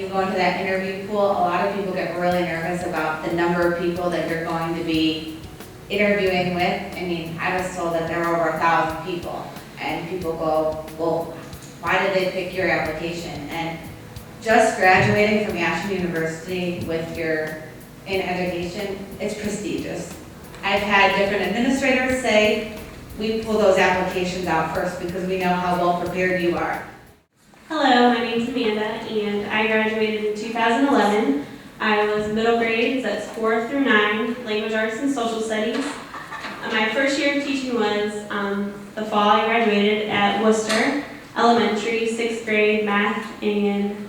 you go into that interview pool, a lot of people get really nervous about the number of people that you're going to be interviewing with. I mean, I was told that there were over 1,000 people, and people go, well, why did they pick your application? And just graduating from Ashland University with in education, it's prestigious. I've had different administrators say, we pull those applications out first because we know how well prepared you are. Hello, my name is Amanda, and I graduated in 2011. I was middle grades, that's 4 through 9, language arts and social studies. My first year of teaching was the fall. I graduated at Worcester Elementary, 6th grade math and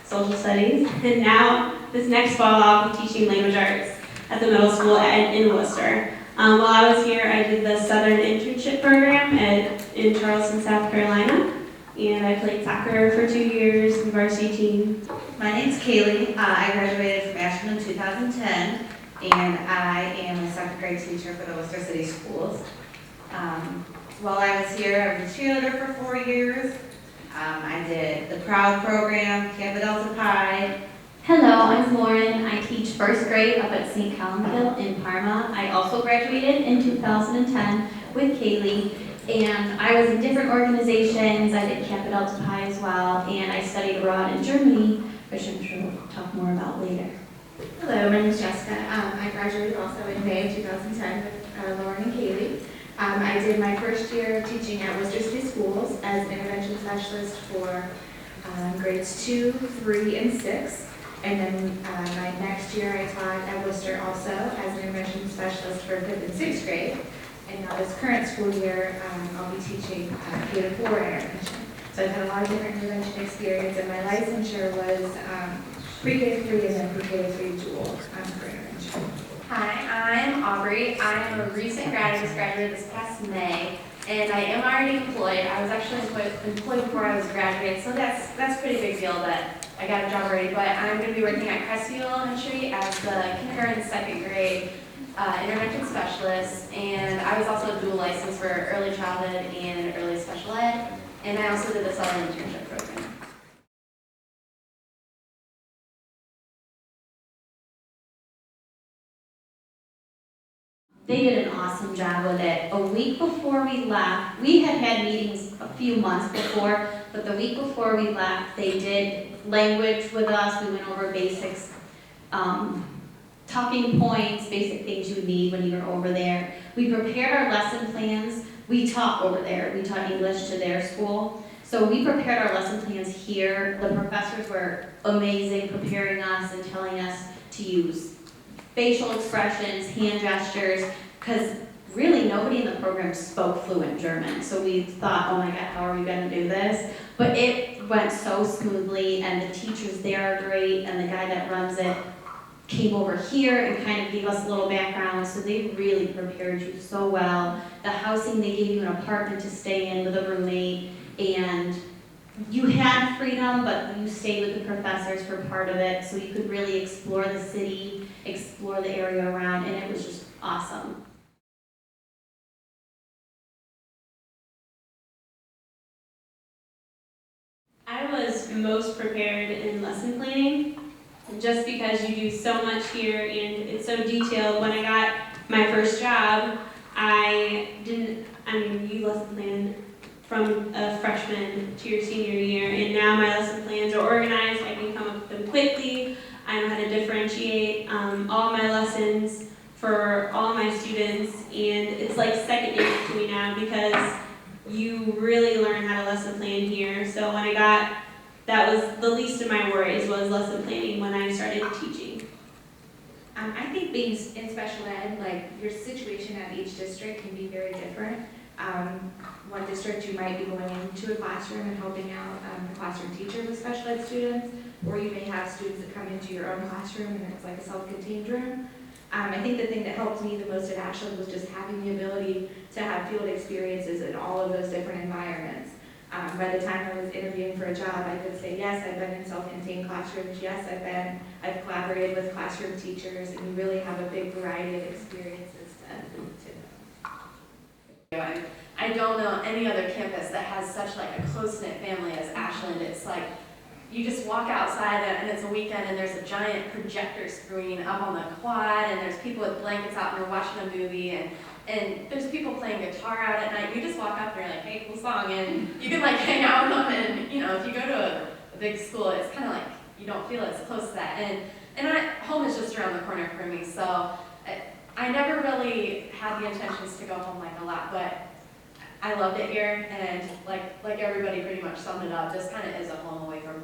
social studies. And now, this next fall, I'll be teaching language arts at the middle school in Worcester. While I was here, I did the Southern Internship Program in Charleston, South Carolina. And I played soccer for 2 years in the varsity team. My name's Kaylee. I graduated from Ashland in 2010, and I am a 2nd grade teacher for the Worcester City Schools. While I was here, I was a cheerleader for 4 years. I did the Proud program, Kappa Delta Pi. Hello, I'm Lauren. I teach 1st grade up at St. Columkill in Parma. I also graduated in 2010 with Kaylee. And I was in different organizations. I did Kappa Delta Pi as well, and I studied abroad in Germany, which I'm sure we'll talk more about later. Hello, my name is Jessica. I graduated also in May of 2010 with Lauren and Kaylee. I did my first year of teaching at Worcester City Schools as an intervention specialist for grades 2, 3, and 6. And then my next year I taught at Worcester also as an intervention specialist for 5th and 6th grade. And now this current school year, I'll be teaching K-4 intervention. So I've had a lot of different intervention experience, and my licensure was pre-K-3 and then pre-K-3 dual for intervention. Hi, I'm Aubrey. I'm a recent graduate, graduated this past May, and I am already employed. I was actually employed before I was a graduate, so that's a pretty big deal that I got a job already. But I'm going to be working at Crestview Elementary as the kindergarten 2nd grade intervention specialist, and I was also dual licensed for early childhood and early special ed, and I also did the Southern Internship Program. They did an awesome job with it. A week before we left, we had meetings a few months before, but the week before we left, they did language with us. We went over basics, talking points, basic things you need when you're over there. We prepared our lesson plans. We taught over there. We taught English to their school. So we prepared our lesson plans here. The professors were amazing preparing us and telling us to use facial expressions, hand gestures, because really nobody in the program spoke fluent German. So we thought, oh my God, how are we going to do this? But it went so smoothly, and the teachers there are great, and the guy that runs it came over here and kind of gave us a little background, so they really prepared you so well. The housing, they gave you an apartment to stay in with a roommate, and you had freedom, but you stayed with the professors for part of it, so you could really explore the city, explore the area around, and it was just awesome. I was most prepared in lesson planning, just because you do so much here and it's so detailed. When I got my first job, you lesson plan from a freshman to your senior year, and now my lesson plans are organized. I can come up with them quickly. I know how to differentiate all my lessons for all my students, and it's like second nature to me now because you really learn how to lesson plan here. So when that was the least of my worries, was lesson planning when I started teaching. I think being in special ed, like your situation at each district can be very different. One district you might be going into a classroom and helping out the classroom teacher with special ed students, or you may have students that come into your own classroom and it's like a self-contained room. I think the thing that helped me the most at Ashland was just having the ability to have field experiences in all of those different environments. By the time I was interviewing for a job, I could say, yes, I've been in self-contained classrooms, yes, I've collaborated with classroom teachers, and you really have a big variety of experiences to know. I don't know any other campus that has such like a close-knit family as Ashland. It's like you just walk outside and it's a weekend and there's a giant projector screen up on the quad and there's people with blankets out and they're watching a movie and there's people playing guitar out at night. You just walk up and you're like, hey, cool song, and you can like hang out with them. And you know, if you go to a big school, it's kind of like you don't feel as close to that. Home is just around the corner for me, so I never really had the intentions to go home like a lot, but I loved it here, and like everybody pretty much summed it up, this kind of is a home away from